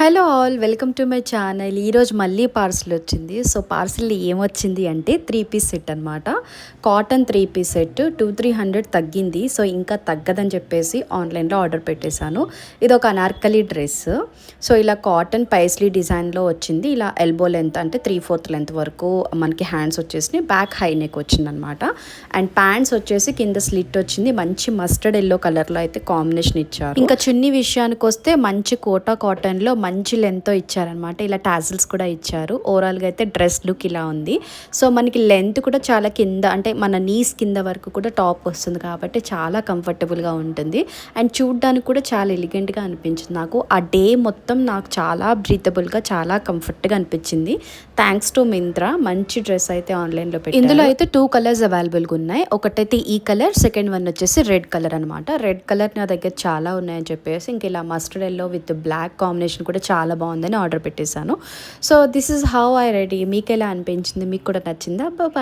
Hello all, welcome to my channel. ఈరోజు మళ్ళీ parcel వచ్చింది. సో పార్సిల్ ఏమొచ్చింది అంటే 3 పీస్ సెట్ అనమాట. కాటన్ 3 పీస్ సెట్ 200-300 తగ్గింది. సో ఇంకా తగ్గదని చెప్పేసి ఆన్లైన్లో ఆర్డర్ పెట్టేశాను. ఇది ఒక అనార్కలి డ్రెస్. సో ఇలా కాటన్ పైస్లీ డిజైన్లో వచ్చింది. ఇలా ఎల్బో లెంత్ అంటే 3/4 లెంత్ వరకు మనకి హ్యాండ్స్ వచ్చేసి బ్యాక్ హై నెక్ వచ్చింది అనమాట. అండ్ ప్యాంట్స్ వచ్చేసి కింద స్లిట్ వచ్చింది. మంచి మస్టర్డ్ ఎల్లో కలర్లో అయితే కాంబినేషన్ ఇచ్చారు. ఇంకా చున్నీ విషయానికి వస్తే మంచి కోటా కాటన్లో మంచి లెంత్తో ఇచ్చారనమాట. ఇలా టాజిల్స్ కూడా ఇచ్చారు. ఓవరాల్గా అయితే డ్రెస్ లుక్ ఇలా ఉంది. సో మనకి లెంత్ కూడా చాలా కింద అంటే మన నీస్ కింద వరకు కూడా టాప్ వస్తుంది కాబట్టి చాలా కంఫర్టబుల్గా ఉంటుంది. అండ్ చూడ్డానికి కూడా చాలా ఎలిగెంట్గా అనిపించింది. నాకు ఆ డే మొత్తం నాకు చాలా బ్రీతబుల్గా చాలా కంఫర్ట్గా అనిపించింది. Thanks to Myntra. మంచి డ్రెస్ అయితే ఆన్లైన్లో పెట్టారు. ఇందులో అయితే 2 కలర్స్ అవైలబుల్గా ఉన్నాయి. ఒకటైతే ఈ కలర్, సెకండ్ వన్ వచ్చేసి రెడ్ కలర్ అనమాట. రెడ్ కలర్ నా దగ్గర చాలా ఉన్నాయని చెప్పేసి ఇంక ఇలా mustard yellow with black combination కూడా చాలా బాగుందని ఆర్డర్ పెట్టేశాను. So this is how I ready. మీకు ఎలా అనిపించింది? మీకు కూడా నచ్చిందా? బాయ్.